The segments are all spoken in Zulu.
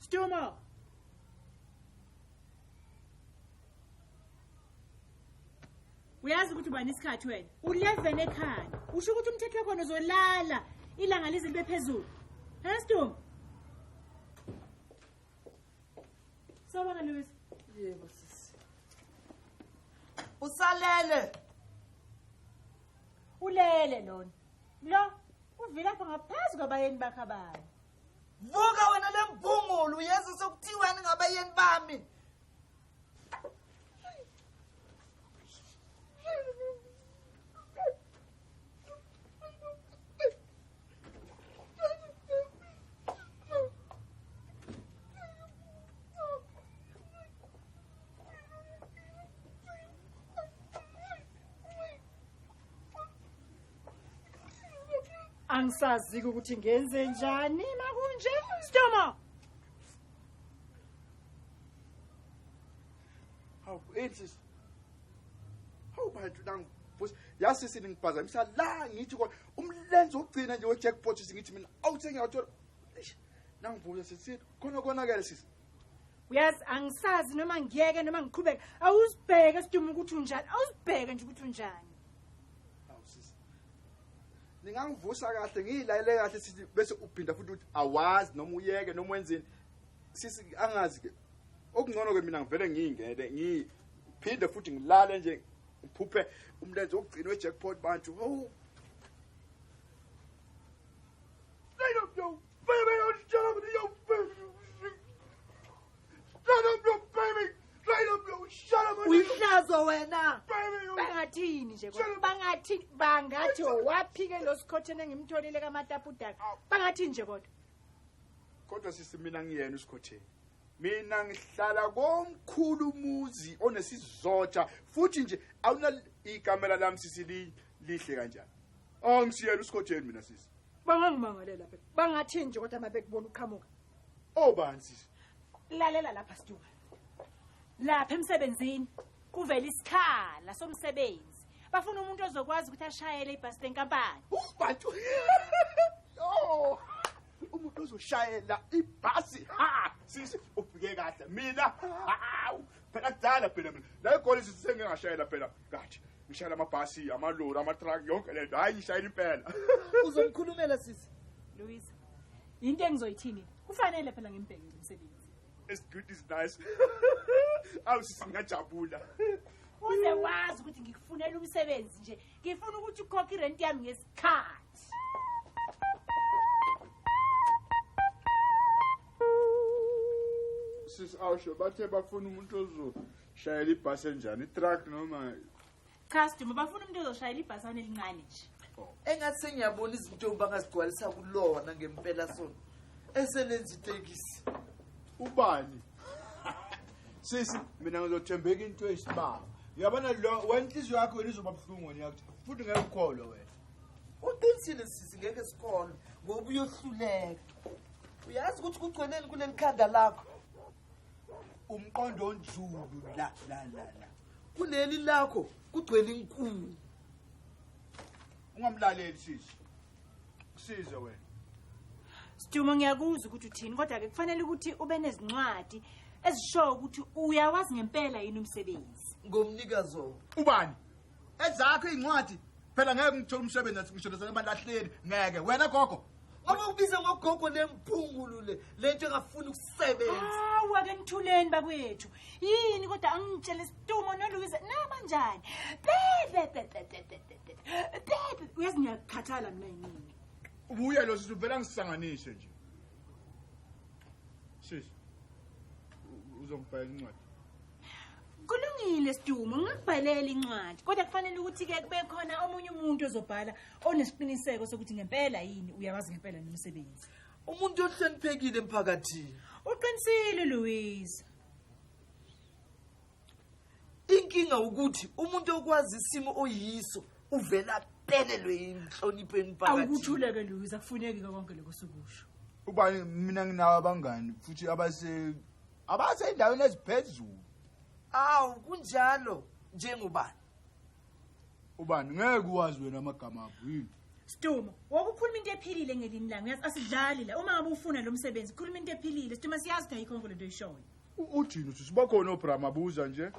Stumo. Uyazi ukuthi ubani isikhathi wena? U11 ekhaya. Usho ukuthi umthetho wakho uzolala ilanga lize libe phezulu. Ha Stumo? Sawubona Louis. Yebo sisi. Usalele. Ulele lona. Lo uvila lapha ngaphansi kwabayeni bakhe abanye. Vuka wena lembungulu uyazi sokuthiwani ngabayeni bami. Angisazi ukuthi ngenze njani makunje. Stumo. Hawu ensis. Hawu bantu nangu boss yasisi ningiphazamisa la ngithi kodwa umlenze ogcina nje wejackpot singithi mina awuthengiyathola. Nangibuza sithi khona ke sisi. Uyazi angisazi noma ngiyeke noma ngiqhubeke. Awusibheke Stumo ukuthi unjani. Awusibheke nje ukuthi unjani. Hawu sisi. Ningangivusa kahle ngiyilayele kahle sithi bese uphinda futhi uthi awazi noma uyeke noma wenzeni. Sisi angazi ke. Okungcono ke mina ngivele ngiyingede ngiphinde futhi ngilale nje ngiphuphe umlenze ogcina wejackpot bantu. Oh. Straight up yo. Baby, shut up yo baby. Shut up yo baby. Straight up yo. Shut up. Uyihlazo wena. Bangathini nje kodwa bangathi bangathi waphike lo sikhothene ngimtholile kaMatapudaka. Bangathi nje kodwa sisi mina ngiyena usikhotheni. Mina ngihlala komkhulu umuzi onesizotha futhi nje awuna ikamela lami sisi lihle kanjani. Angisiyela usikhotheni mina sisi. Bangangimangalela phela. Bangathi nje kodwa mabekubona uqhamuka. Obani sisi? Lalela lapha Stumo. Lapha emsebenzini kuvela isikhala somsebenzi. Bafuna umuntu ozokwazi ukuthi ashayele ibhasi lenkampani. Bantu. Oh. Umuntu ozoshayela ibhasi. Ha! Sisi ufike kahle. Mina hawu phela kudala phela mina. La igoli sisengingashayela phela kathi. Ngishayela amabhasi, amalori, amatruck yonke lento. Hayi ngishayela impela. Uzomkhulumela sisi. Louis. Into engizoyithini? Kufanele phela ngimbheke umsebenzi. It's good is nice. Awusisi ngajabula. Uze wazi ukuthi ngikufunela umsebenzi nje. Ngifuna ukuthi ukhokhe irent yami ngesikhathi. Sisi awusho bathe bafuna umuntu ozoshayela ibhasi enjani, itruck noma Customer bafuna umuntu ozoshayela ibhasana elincane nje. Engathi sengiyabona izinto bangazigcwalisa kulona ngempela sona. Eselenza itekisi. ubani? Sisi mina ngizothembeka into esibaba. Uyabona lo wenhliziyo yakho izoba buhlungu ngiyakuthi futhi ngeke ukholwe wena. Uqinisile sisi ngeke sikholwe ngoba uyohluleka. Uyazi ukuthi kugcweneni kuleli khanda lakho. Umqondo onjulu la. Kuleli lakho kugcwele inkulu. Ungamlaleli sisi. Kusize wena. Stumo ngiyakuzwa ukuthi uthini kodwa ke kufanele ukuthi ube nezincwadi ezisho ukuthi uyawazi ngempela yini umsebenzi. Ngomnikazo. Ubani? Ezakho incwadi phela ngeke ngithola umsebenzi ngisho abalahleli ngeke wena gogo. Ngoba ubiza ngogogo lemphungulu lento engafuni ukusebenza. Ake nithuleni bakwethu. Yini kodwa angitshele Stumo noLouise nabanjani? Uyazi ngiyakhathala mina yini. Ubuye lo sizuvela ngisanganise nje. Sisi. Uzongibhala incwadi. Kulungile Stumo ngikubhalela incwadi kodwa kufanele ukuthi ke kube khona omunye umuntu ozobhala onesiqiniseko sokuthi ngempela yini uyawazi ngempela nomsebenzi. Umuntu ohloniphekile emphakathini. Uqinisile Louise. Inkinga ukuthi umuntu okwazi isimo oyiso uvela pelelwe inhlonipho emphakathini. Awukuthuleke Louise akufuneki konke lokho sokusho. Ubani mina nginawo abangani futhi abase endaweni eziphezulu. Awu kunjalo njengobani? Ubani ngeke uwazi wena amagama akho yini? Stumo, wokukhuluma into ephilile ngelini langa. Uyazi asidlali la. Uma ngabe ufuna lo msebenzi, khuluma into ephilile. Stumo siyazi ukuthi ayikho lento oyishoyo. Uthini uthi sibakhona oBrahma buza nje?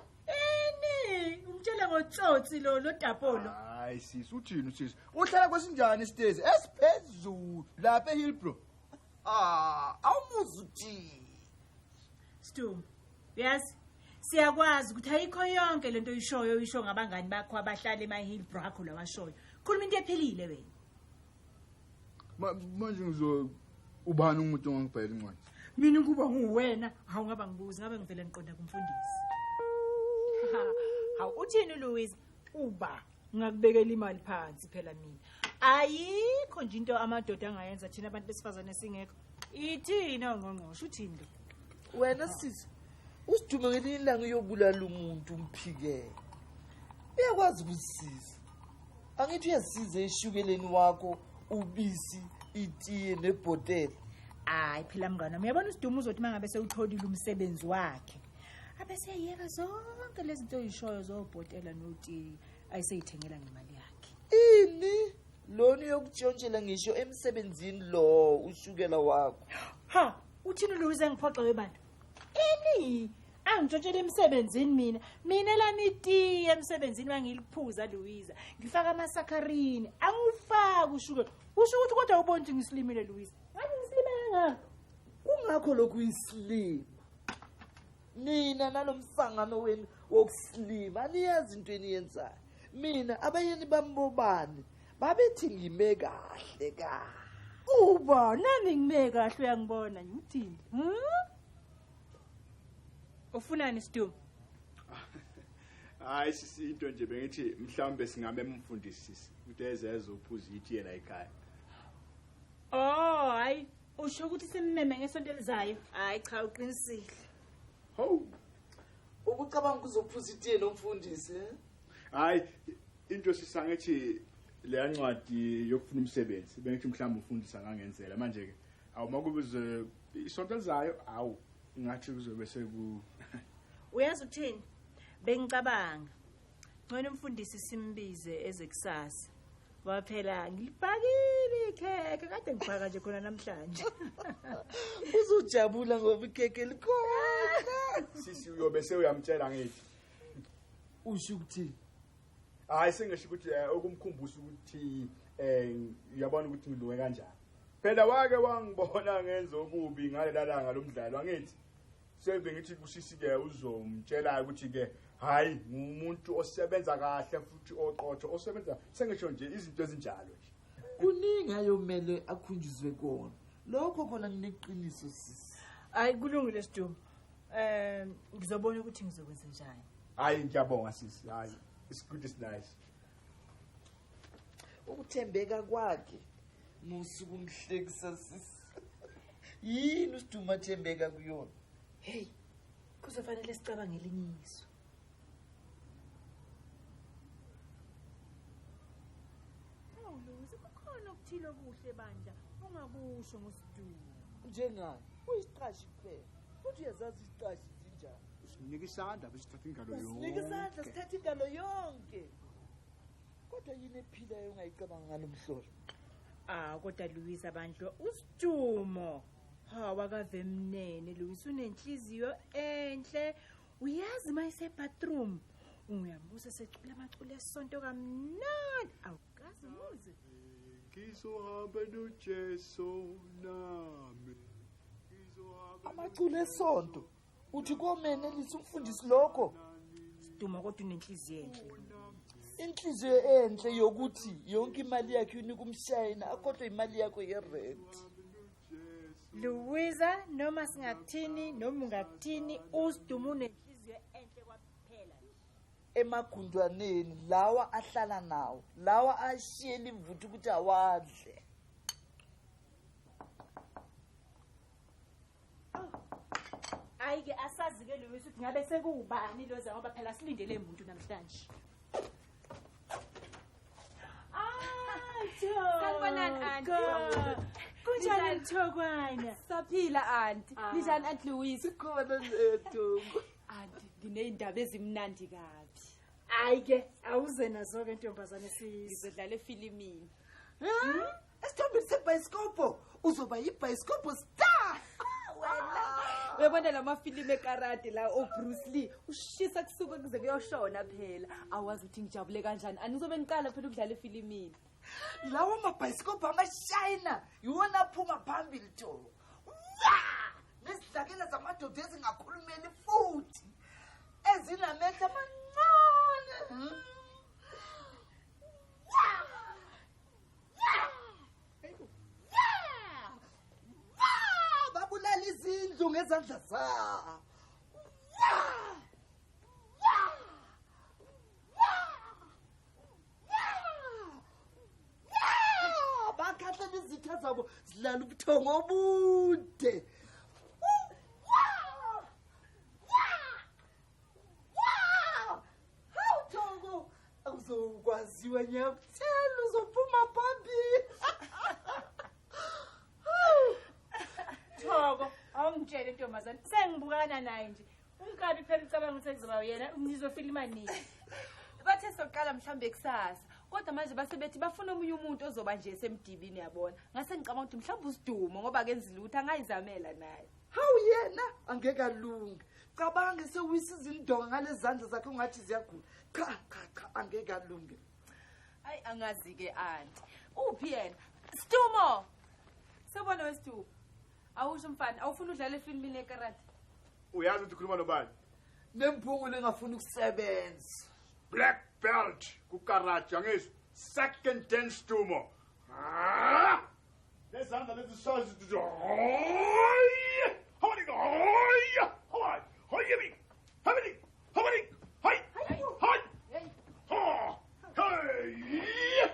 Umtshela ngotsotsi lo Tapolo. Hayi sisi uthini sisi? Uhlala kwesinjani isitezi? Esiphezulu lapha eHillbrow. Awumuzi uthi. Stumo, uyazi siyakwazi ukuthi ayikho yonke lento oyisho ngabangani bakho abahlala eMahillbrow akho lawashoyo. Khuluma into ephilile wena. Manje ubani umuntu ongibhayela incwadi? Mina kuba nguwena, hawu ngaba ngibuza, ngabe ngivele ngiqonda kumfundisi. Hawu uthini Louise? Uba ngakubekela imali phansi phela mina. Ayikho nje into amadoda angayenza thina abantu besifazane singekho. Ithina ngongqosho uthini lo? Wena sisi, usidume ngelinye ilanga uyobulala umuntu umphikele. Uyakwazi ukusisiza. Angithi uyasiza eshukeleni wakho, ubisi, itiye nebhotela. Hayi phela mngana, uyabona usidumo uzothi mangabe sewutholile umsebenzi wakhe. Abese yeka zonke lezi zinto oyishoyo zobhotela noti ayiseyithengela ngemali yakhe. Ini? Lona yokutshontshela ngisho emsebenzini lo ushukela wakho. Ha, uthini Louise ngiphoxa webantu? Ini? Angitshotshela emsebenzini mina. Mina lami itiye emsebenzini wangiliphuza Louise. Ngifaka amasakharini. Angifaki ushukela. Usho ukuthi kodwa ubona ukuthi ngislimile Louise. Ngabe ngislimele ngakho? Kungakho lokhu islima. Mina nalomsangano wenu wokuslima aniyazi into eniyenzayo. Mina abayeni bambobani babethi ngime kahle ka. Uba nami ngime kahle uyangibona ngithini? Ufunani Stu? Hayi sisi into nje bengithi mhlawumbe singabe umfundisi ukuthi ezeze uphuza itiye la ekhaya. Oh, hayi usho ukuthi simmeme ngesonto elizayo. Hayi cha uqinisile. Ho. Ukucabanga kuzophuza itiye nomfundisi Hayi into sisangethi le ncwadi yokufuna umsebenzi bengithi mhlawumbe ufundisa ngangenzela manje ke awumakubuze isonto elizayo awu ngathi kuzobe seku Uyazi uthini? Bengicabanga. Ngcono umfundisi simbize ezekusasa. Waphela ngilibhakile ikheke kade ngibhaka nje khona namhlanje. Uzojabula ngoba ikheke likhona. sisi uyobe sewuyamtshela ngithi Usho ukuthi hayi sengisho ukuthi okumkhumbuza ukuthi uyabona ukuthi ngiluwe kanjani. Phela wake wangibona ngenza okubi ngale lalanga lomdlalo angithi sebe ngithi kusisi ke uzomtshela ukuthi ke hayi ngumuntu osebenza kahle futhi oqotho osebenza sengisho nje izinto ezinjalo nje. kuningi ayomele akhunjuzwe kona. Lokho khona ngineqiniso sisi. Hayi kulungile Stu. Ngizobona ukuthi ngizokwenza njani. Hayi ngiyabonga sisi. Hayi it's good it's nice. Ukuthembeka kwakhe musuku umhlekisa sisi. Yini usiduma thembeka kuyona? Hey, kuzofanele sicabangele inyiso. Louise, kukhona okuthile okuhle bandla ungakusho ngoStu. Njengani? Uyisiqashi kuphela. Futhi uyazazi isiqashi zinjani. Usinika isandla bese sithatha ingalo yonke. Usinika isandla sithatha ingalo yonke. Kodwa yini ephilayo ungayicabanga ngalomhlolo? Kodwa Louise abandlo uStumo. Wakave mnene Louise unenhliziyo enhle. Uyazi mayise bathroom. Uyambuza secula amaculo esonto kamnandi. Awukazi muzi. Ngizohamba noJesu nami. Amaculo esonto. Uthi komene lisumfundisi lokho. Stumo kodwa unenhliziyo enhle. Inhliziyo enhle yokuthi yonke imali yakhe unika umshayina akodwa imali yakho yerent. Louise noma singakuthini noma ungakuthini uStumo unenhliziyo enhle kwaphela. Emagundwaneni lawa ahlala nawo, lawa ashiyela imvuthu ukuthi awadle. Ayike asazi ke Louise ukuthi ngabe sekubani loza ngoba phela silindele umuntu namhlanje. Sanibonani auntie. Kunjani Thokwana? Saphila auntie. Njani auntie Louise? Khona lethu. Auntie, ngineindaba ezimnandi kabi. Ayike awuze nazo ke ntombazane sisi. Ngizodlala efilimini. Esithombeni sebhayisikopho uzoba yibhayisikopho star. Uyabona lamafilimu ekarate la oBruce Lee ushisa kusuka kuze kuyoshona phela. Awazi ukuthi ngijabule kanjani. Anizobe niqala phela ukudlala efilimini. Lawo amabhayisikopho amashayina yiwona aphuma phambili to. Nesidlakela zamadoda ezingakhulumeli futhi. Ezinamehlo amancane. Babulala izindlu ngezandla zabo. Bakhathela izitha zabo zilala ubuthongo obude. Hawuthongo uzokwaziwa nyakuthela uzophuma phambili. Thoko, awungitshele ntombazane. Sengibukana naye nje. Umkabi phela ucabanga ukuthi kuzoba yena nizofilima nini. Bathe soqala mhlambe kusasa. Kodwa manje basebethi bafuna omunye umuntu ozoba nje semdibini yabona. Ngase ngicabanga ukuthi mhlawumbe usidumo ngoba kenza lutho angayizamela naye. Hawu yena angeke alunge. Cabanga sewisa izindonga ngalezandla zakhe ungathi ziyagula. Cha angeke alunge. Hayi angazi ke auntie. Uphi yena? Stumo. Sebona wesitu. Awusho mfana, awufuna udlala efilimini ekarate. Uyazi ukuthi ukhuluma nobani? Nemphungulo engafuni ukusebenza. Black belt kukarate angizwa. Second dan Stumo. Lezandla lezi shows to do. Howdy go. Howdy. Hoy me. Howdy. Howdy. Hi. Hi. Ha. Hey.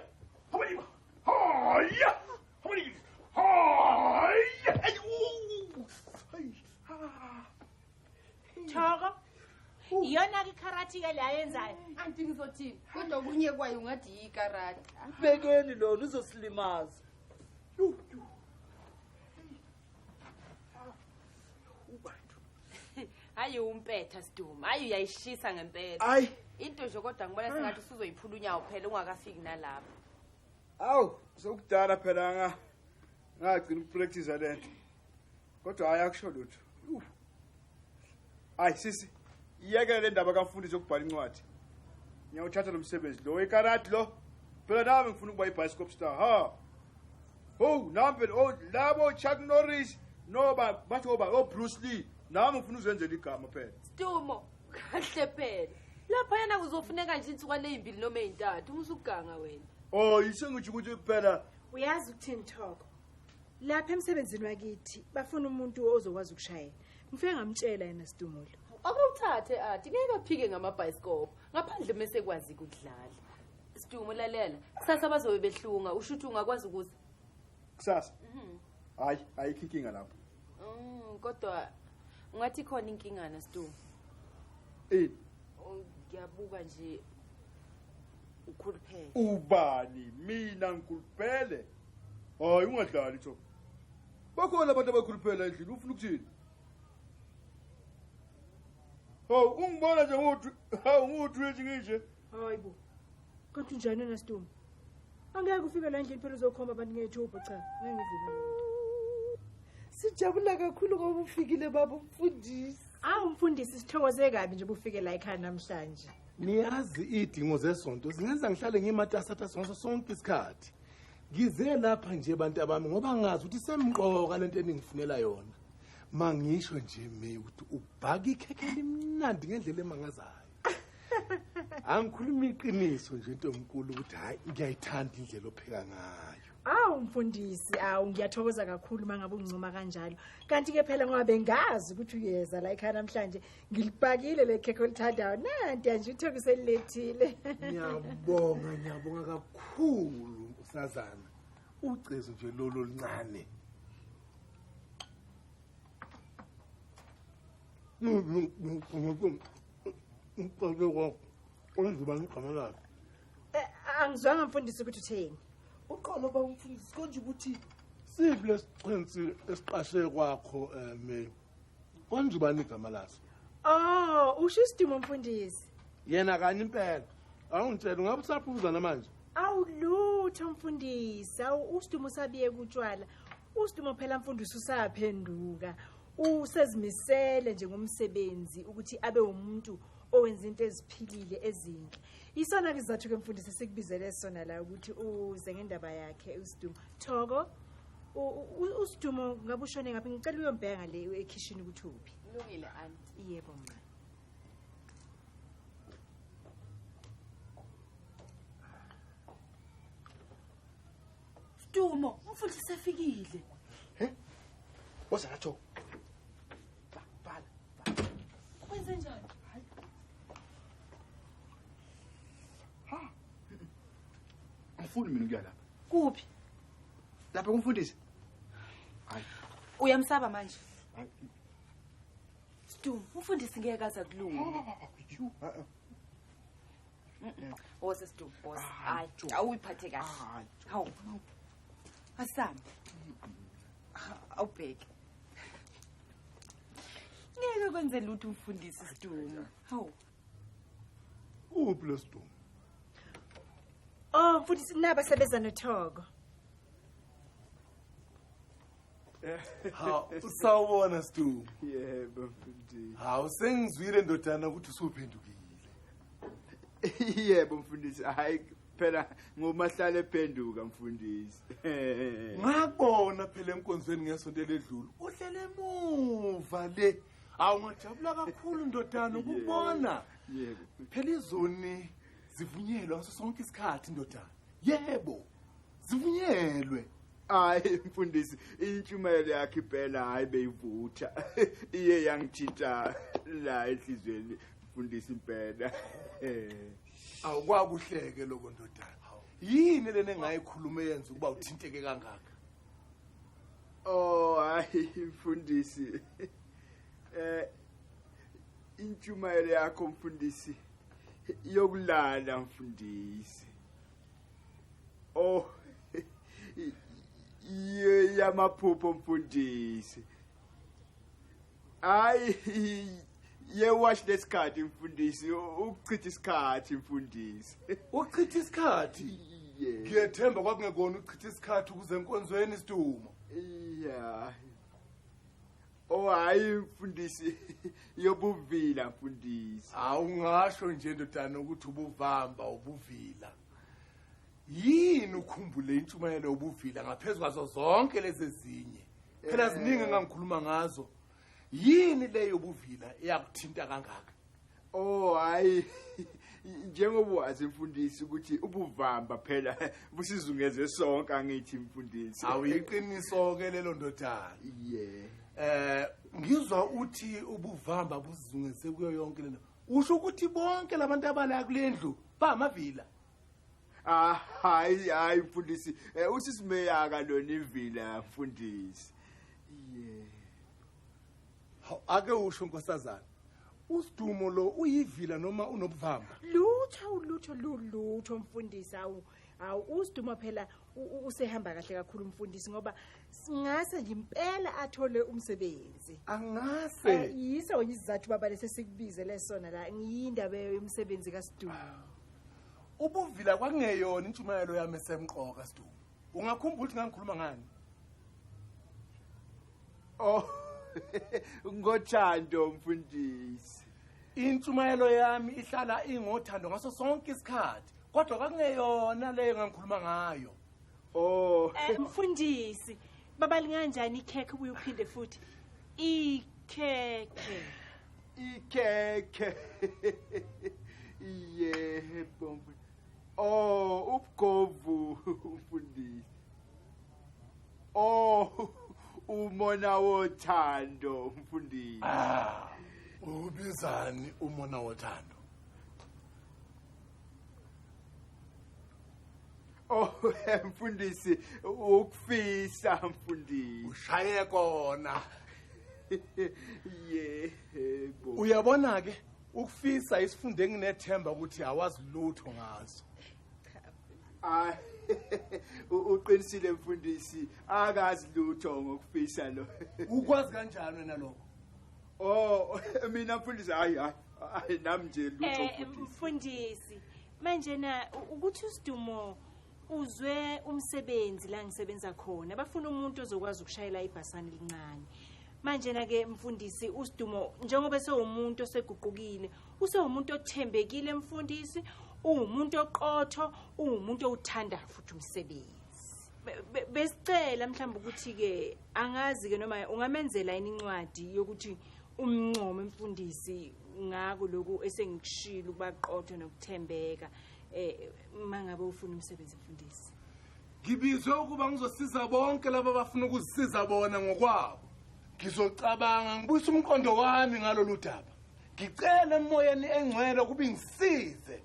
Howdy. Hi. Howdy. Hi. Thoko. Iyona ke karate ke la yenzayo. Auntie ngizothini? Kodwa kunye kwayo ngathi ikarate. Bekeni lona uzosilimaza. Hayi umpetha Siduma. Hayi uyayishisa ngempetha. Ay, Into nje kodwa ngibona sengathi usuzoyiphula unyawo phela ungakafiki nalapha. Awu, sokudala phela ngagcina ukupractice lento. Kodwa ayakusho lutho. Hayi sisi, iyeke le ndaba kamfundisi ukubhala incwadi. Ngiyawuthatha lo msebenzi lo ekarate lo. Phela nami ngifuna ukuba iBicycle star. Ha. Oh, nambe labo Chuck Norris noba bathi oba Bruce Lee. Nami ngifuna uzenzela igama phela. Stumo, kahle phela. Lapha yana kuzofuneka nje insuku lezimbili noma ezintathu umusuganga wena. Oh, isengithi ukuthi phela Uyazi ukuthini Thoko? Lapha emsebenzini wakithi bafuna umuntu ozokwazi ukushayela. Ngifike ngamtshela yena Sidumulo. Akawuthathe athi ngeke aphike ngamabicycle ngaphandle mase kwazi ukudlala. Sidumo lalela. Kusasa bazobe behlunga usho ukuthi ungakwazi ukuza. kusasa. Hayi, ayikhinkinga lapho. Kodwa ungathi khona inkinga na Sidumo. Ngiyabuka nje ukhuluphele. Ubani mina ngikhuluphele? Hayi ungadlali Thoko. Bakhona abantu abakhuluphela endlini ufuna ukuthini? Oh, ungibona nje nguthi nje. Hayibo. Kanti njani na Sidumulo? Angeke ufike la endlini phela uzokhomba abantu ngethubo cha. Ngeke ngivumi. Sijabula kakhulu ngoba ufikile baba umfundisi. Umfundisi sithokoze kabi nje bufike la ekhaya namhlanje. Niyazi idingo zesonto zingenza ngihlale ngimatasata sonke isikhathi. Ngize lapha nje abantu abami ngoba ngazi ukuthi semqoka lento eningifunela yona. Mangisho nje ukuthi ubhaka ikhekhe limnandi ngendlela emangazayo. Angikhuluma iqiniso nje into enkulu ukuthi hayi ngiyayithanda indlela opheka ngayo. Mfundisi, ngiyathokoza kakhulu mangabe ungincoma kanjalo. Kanti ke phela ngoba bengazi ukuthi uyeza la ekhaya namhlanje ngilibhakile lekhekhe olithandayo. Nanti nje uThobi selilethile. Ngiyabonga kakhulu usazana. Ucezo nje lolo lincane. Angizwanga mfundisi ukuthi utheni. Uqala ba umfundisi konje ukuthi siphi lesichensi esiqashe kwakho me. Konje ubani igama laso? Usho Sidumulo mfundisi. Yena kanye impela. Awungitshela ngabe usaphuza namanje? Awulu lutho mfundisa uSidumo sabiye kutshwala uSidumo phela mfundisi usaphenduka usezimisele njengomsebenzi ukuthi abe umuntu owenza into eziphilile ezinhle isona kizathu ke mfundisi sikubizele sona la ukuthi uze ngendaba yakhe uSidumo Thoko uSidumo ngabe ushone ngaphi ngicela uyombheka ngale ekitchen ukuthi uphi Lungile auntie. yebo mama Dumo, umfundisi sefikile. Woza ngathi bhala. Kwenze njani? Angifuni mina ukuya lapha. Kuphi? Lapha kumfundisi. Hayi. Uyamsaba manje. Dumo, umfundisi ngeke aza kulunga. Boss Stu, boss. Hayi, awuyiphathe kahle. Hawu. Asami. Awubheke. Ngeke kwenze lutho umfundisi Stu. Hawu. Uphi lo Sidumo? Oh mfundisi naba sebeza noThoko Ha usawubona Sidumo. Yebo mfundisi. Hawu sengizwile ndodana ukuthi usuphendukile. Yebo mfundisi. Hayi phela ngomahlala ephenduka mfundisi. Ngakubona phela enkonzweni ngesonto ledlule. Uhlele emuva le. Awungajabula kakhulu ndodana ukubona. Yebo. Phela izoni zivunyelwa ngaso sonke isikhathi ndodana. Yebo. Zivunyelwe. Hayi mfundisi intshumayelo yakhe phela hayi beyivutha. Iye yangithinta la enhlizweni mfundisi impela. Awukwakuhleke lokho ndodana. Yini lena engayikhuluma yenza ukuba uthinteke kangaka? Oh hayi mfundisi. Intshumayelo yakho mfundisi yokulala mfundisi. Oh yamaphupho mfundisi. Hayi ye watch lesikhathi mfundisi ukuchitha isikhathi mfundisi. Uchitha isikhathi? Yeah. Ngiyethemba kwakungekona uchitha isikhathi ukuze enkonzweni Sidumo. Yeah. Oh hayi mfundisi yobuvila mfundisi. Awungasho nje ndodana ukuthi ubuvamba ubuvila. Yini ukhumbule intshumayelo yobuvila ngaphezulu kwazo zonke lezi ezinye? Phela ziningi engangikhuluma ngazo. Yini leyo yobuvila eyakuthinta kangaka? Oh hayi njengoba wazi mfundisi ukuthi ubuvamba phela busizungeze sonke angithi mfundisi. Awuyiqiniso ke lelo ndodana. Yeah. Ngizwa uthi ubuvamba busizungeze kuyo yonke lento. Usho ukuthi bonke labantu abala kulendlu bamavila. Hayi mfundisi usisimeyaka lona ivila mfundisi. Yeah. Ake usho nkosazana. Usidumo lo uyivila noma unobuvamba? lutho mfundisi awu uSidumo phela usehamba kahle kakhulu mfundisi ngoba singase nje impela athole umsebenzi. Angase. Yiso isizathu baba lese sikubizele sona la ngiyindaba yomsebenzi kaSidumo. Ubuvila kwakungeyona intshumayelo yami esemqoka Sidumo. Ungakhumbula ukuthi ngangikhuluma ngani? Oh ngothando mfundisi. Intshumayelo yami ihlala ingothando ngaso sonke isikhathi. Kodwa kwakungeyona leyo ngangikhuluma ngayo. Oh Mfundisi baba linganjani ikhekhe ubuye uphinde futhi ikhekhe yebo. Oh ubgovu mfundisi. Oh umona wothando mfundisi. Ubizani umona wothando? Oh mfundisi ukufisa mfundisi. Ushaye kona. Yebo. Uyabona ke ukufisa isifunde enginethemba ukuthi awazi lutho ngazo. Uqinisile mfundisi akazi lutho ngokufisa lo. Ukwazi kanjani wena lokho? Oh mina mfundisi hayi nami nje lutho mfundisi manje na ukuthi uSidumo uzwe umsebenzi la ngisebenza khona bafuna umuntu ozokwazi ukushayela ibhasani elincane manje na ke mfundisi uSidumo njengoba sewumuntu oseguqukile usewumuntu othembekile mfundisi umuntu oqotho umuntu othanda futhi umsebenzi besicela mhlawumbe ukuthi ke angazi ke noma ungamenzela incwadi yokuthi umncomo mfundisi ngako lokho esengikushila ukubaqotho nokuthembeka mangabe ufuna umsebenzi mfundisi ngibizwe ukuba ngizosiza bonke laba abafuna ukuzisiza bona ngokwabo ngizocabanga ngibuyisa umqondo wami ngalolu daba ngicela emoyeni engcwele ukuba ngisize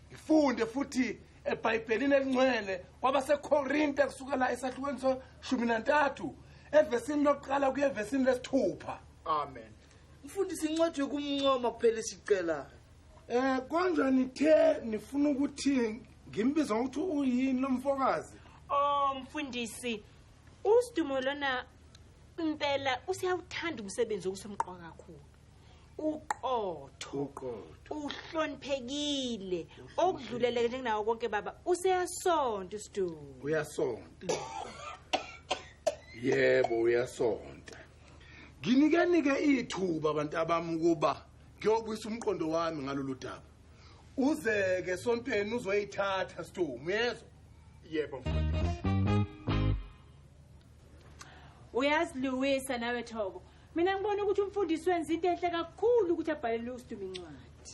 ngifunde futhi eBhayibhelini elingcwele kwabaseKorinte kusukela esahlukweni so-13 evesini lokuqala kuye evesini lesi-6 amen mfundisi incwadi yokumncoma kuphela isicela konjani the nifuna ukuthi ngimbiza ngokuthi uyini lo mfokazi mfundisi uSidumo lona impela usiyawuthanda umsebenzi okusemqoka kakhulu uqotho uhloniphekile okudluleleke njengenawo konke baba useyasonta uSidumo uyasonta yebo uyasonta nginike ithuba abantu abami ukuba ngiyobuyisa umqondo wami ngalolu daba uzeke esontweni uzoyithatha Sidumo uyezwa yebo mfundisi uyaziluwisa nawe Thoko mina ngibona ukuthi umfundisi wenza into enhle kakhulu ukuthi abhalele uSidumo incwadi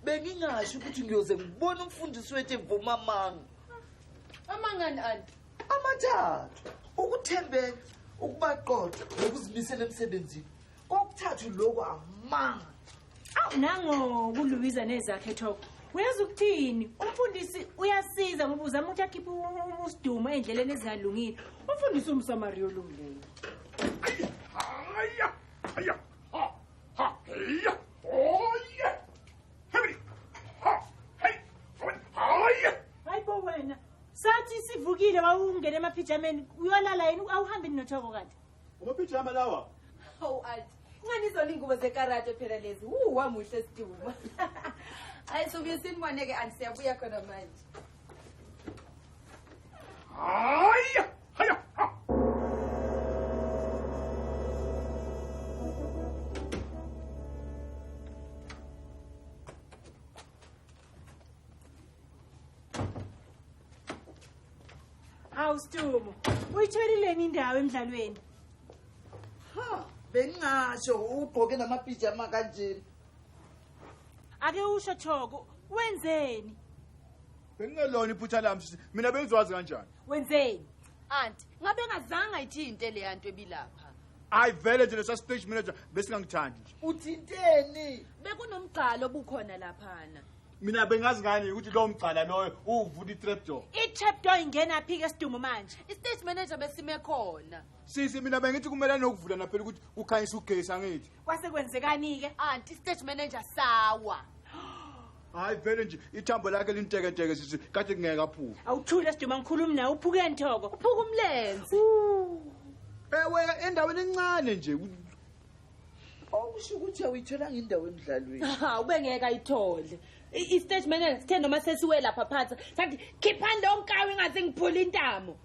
bengingasho ukuthi ngiyoze ngibone umfundisi wethu evuma Amangani anti? amathathu ukuthembeka ukubaqotha nokuzimisela emsebenzini kokuthathu lokho amanga nango kuluwiza nezakhe Thoko uyazi ukuthini umfundisi uyasiza ngoba uzama ukuthi akhiphe uSidumo endleleni ezingalungile umfundisi umsamariya olungileyo Aya, ha, iya, oye, hebri, ha, hey, oye. Hayibo wena, sathi sivukile wawungena emapijameni uyolala yini awuhambe noThoko kanti? Umapijama lawa. Anti. Nganizona ingubo zekarate phela lezi. Wamuhle Sidumo. Hayi sobuye siniboneke anti siyabuya khona manje. Aya, haya, ha. Sidumo uyitholileni indawo emidlalweni bengingasho ugqoke namapijama kanjeni ake usho Thoko wenzeni Bengelona iphutha lami mina bengizowazi kanjani wenzeni Anti, ngabe ngazange ayithinte le yanto ebilapha. Hayi vele nje lesa stage manager besingangithandi nje uthinteni Bekunomgcalo obukhona laphana. mina bengazi ngani ukuthi lo mgcala loyo uvula itrap door itrapdoor ingena phi ke Sidumo manje I-stage manager besime khona. sisi mina bengithi kumele nokuvula naphela ukuthi kukhanyisa ugesi angithi kwase kwenzekani ke Anti, stage manager sawa. hayi vele nje ithambo lakhe linteketeke sisi kade kungeke aphuka awuthule Sidumo ngikhuluma nawe uphukeni Thoko Uphuka umlenze. ewe endaweni encane nje awusho ukuthi awuyithola ngendawo emidlalweni Ha, ubengeka ayithole. I-stage manager sithe noma sesiwe lapha phansi. Sathi khiphani lo nkawe ingaze ngiphula intamo.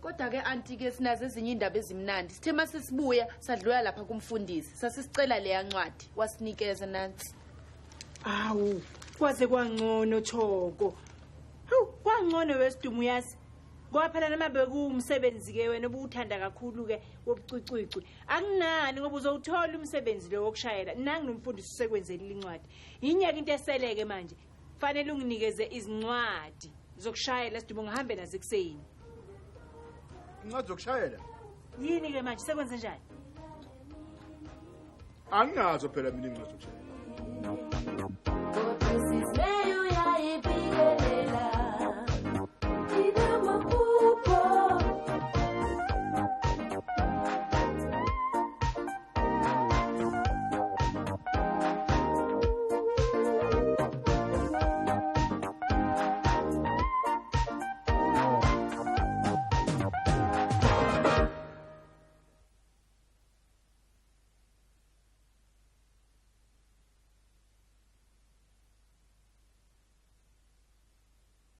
Kodwa ke anti ke sinazo ezinye indaba ezimnandi. Sithe mase sibuya sadlula lapha kumfundisi. Sasisicela leya ncwadi wasinikeza nansi. awu kwaze kwangcono Thoko kwangcono weSidumo uyazi ngoba phela noma bekumsebenzi ke wena obuthanda kakhulu ke wobucucuyicwi akunani ngoba uzowuthola umsebenzi lo wokushayela nangi nomfundisi usekwenzela incwadi yinyeke into eseleke manje kufanele unginikeze izincwadi zokushayela Sidumo ngihambe nazo ekseni incwadi zokushayela yini ke manje sekwenze njani anginazo phela mina incwadi zokushayela